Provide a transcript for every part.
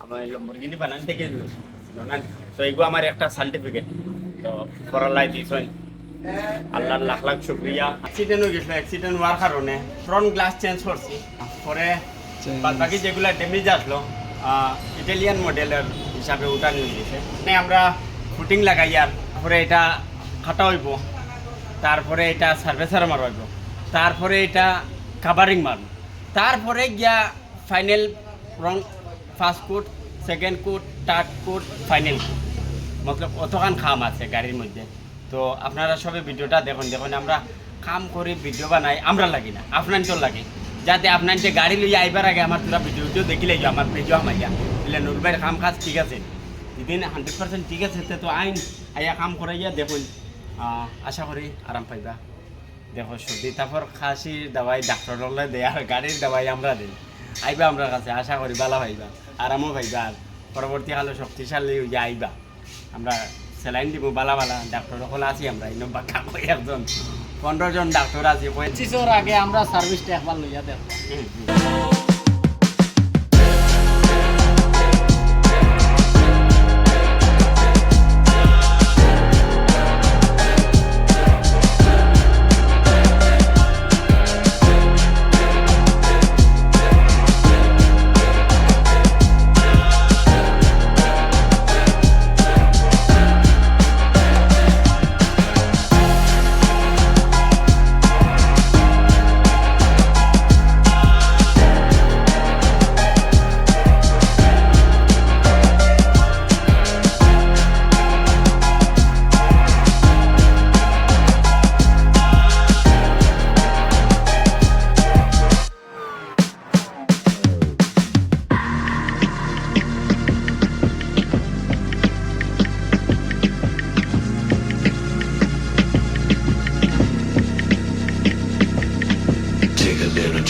আমার লম্বরগিনি বানান থেকে তো এগুলো আমার একটা সার্টিফিকেট তো পড়ালাই দিয়েছেন আল্লাহর লাখ লাখ শুক্রিয়া। অ্যাক্সিডেন্ট হয়ে গেছিল, অ্যাক্সিডেন্ট হওয়ার কারণে ফ্রন্ট গ্লাস চেঞ্জ করছি, পরে বাকি যেগুলো ড্যামেজ আসলো ইটালিয়ান মডেলের হিসাবে ওটা নিয়ে গেছে। আমরা ফুটিং লাগাই আর পরে এটা খাটা হইব, তারপরে এটা সার্ভেসার মারা হইব, তারপরে এটা কাভারিং মারব, তারপরে গিয়া ফাইনাল রং first coat, second coat, third coat, final coat, মতলব অতখান খাম আছে গাড়ির মধ্যে। তো আপনারা সবে ভিডিওটা দেখুন, দেখুন আমরা কাম করে ভিডিও বানাই আমরা লাগি না, আপনার তো লাগে, যাতে আপনার যে গাড়ি লইয়া আইবার আগে আমার পুরা ভিডিও দেখিলে আমার ভিডিও আমাইয়া বলে নুর ভাইয়ের কাম কাজ ঠিক আছে, যেদিন 100% ঠিক আছে তো আইন আইয়া কাম করাইয়া দেখুন, আশা করি আরাম পাইবা। দেখো সর্দি তারপর খাসির দাওয়াই ডাক্তার দেয় আর গাড়ির দাওয়াই আমরা দিই, আইবা আমরা কাছে, আশা করি ভালো পাইবা, আরামও পাইবা, আর পরবর্তীকালে শক্তিশালী হইয়া আইবা। আমরা স্যালাইন দিব বালা বালা, ডাক্তার সকল আছি আমরা ইনো বাক্কা কই একজন 15 জন ডাক্তার আছি। 25 আগে আমরা সার্ভিসটা একবার লইয়া দেখব।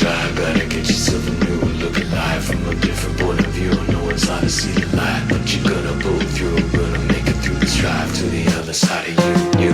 Drive, gotta get yourself a new look alive from a different point of view. No one's out to see the light, but you're gonna pull through. Gonna make it through this drive to the other side of you.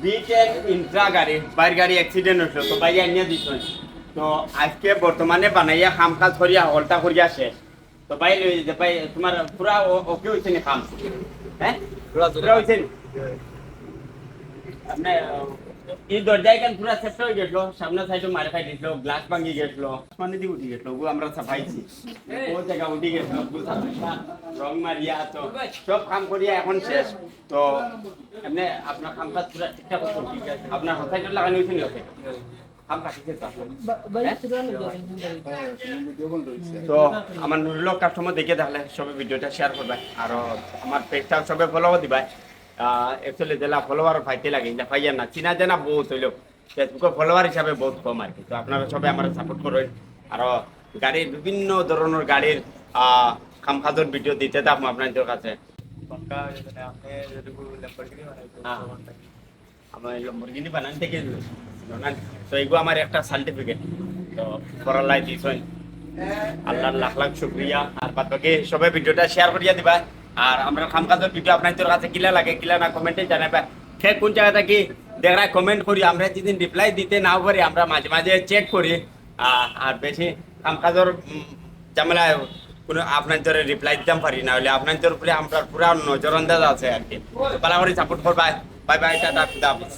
V10 Intra গাড়ি, বাইর গাড়ি accident হয়েছিল তো বাইরে আনিয়ে দিচ্ছেন। তো আজকে বর্তমানে বানাইয়া কাম কাজ করিয়া হলটা করিয়া শেষ। তো বাইরে লই যে ভাই তোমার পুরা ওকে হইছে নি কাম? হ্যাঁ পুরা হইছে নি? আপনি এই দরজায় কেন পুরা শেষ হয়ে গেছিল, সামনে সাইডে মারে খাই দিছিল, গ্লাস ভাঙি গেছিল, আসমানে দিয়ে উঠে গেছিল, ওগুলো আমরা সাফাইছি, ও জায়গা উঠে গেছিল, রং মারিয়া, তো সব কাম করিয়া এখন শেষ। তো এমনি আপনার কাম কাজ পুরা ঠিকঠাক ঠিক আছে? আপনার হোসাইড লাগানো হয়েছে নি? ওকে কাম কাটিছে তো আমার নুরুল কাস্টমার দেখে থাকলে সবাই ভিডিওটা শেয়ার করবে, আর আমার পেজটা সবাই ফলো দিবা। একচুয়ালি জেলা ফলোয়ার পাইতে লাগে, পাইয়া না, চিনা জানা বহুত হইল, ফেসবুকের ফলোয়ার হিসাবে বহুত কম আর কি। তো আপনারা সবাই আমার সাপোর্ট করেন, আর গাড়ির বিভিন্ন ধরনের গাড়ির খামখাজর ভিডিও দিতে থাকবো আপনাদের কাছে। আমার লম্বরগিনি বানান থেকে তো এগুলো আমার একটা সার্টিফিকেট, তো পড়ালাই দিয়েছেন আল্লাহর লাখ লাখ শুক্রিয়া। আর বাদ বাকি সবাই ভিডিওটা শেয়ার করিয়া দিবা, আর আমরা খামখাজর ভিডিও আপনাদের কাছে কিলা লাগে কিলা না কমেন্টে জানাবা, সে কোন জায়গা থেকে দেখা কমেন্ট করি, আমরা যেদিন রিপ্লাই দিতে নাও পারি আমরা মাঝে মাঝে চেক করি, আর বেশি খামখাজর ঝামেলা কোনো আপনাদের রিপ্লাই দিতে পারি না, হলে আপনাদের উপরে আমরা পুরা নজর আন্দাজ আছে আর কি। ভালো করে সাপোর্ট করবা। বাই বাই, টাটা, খুদা হাফেজ।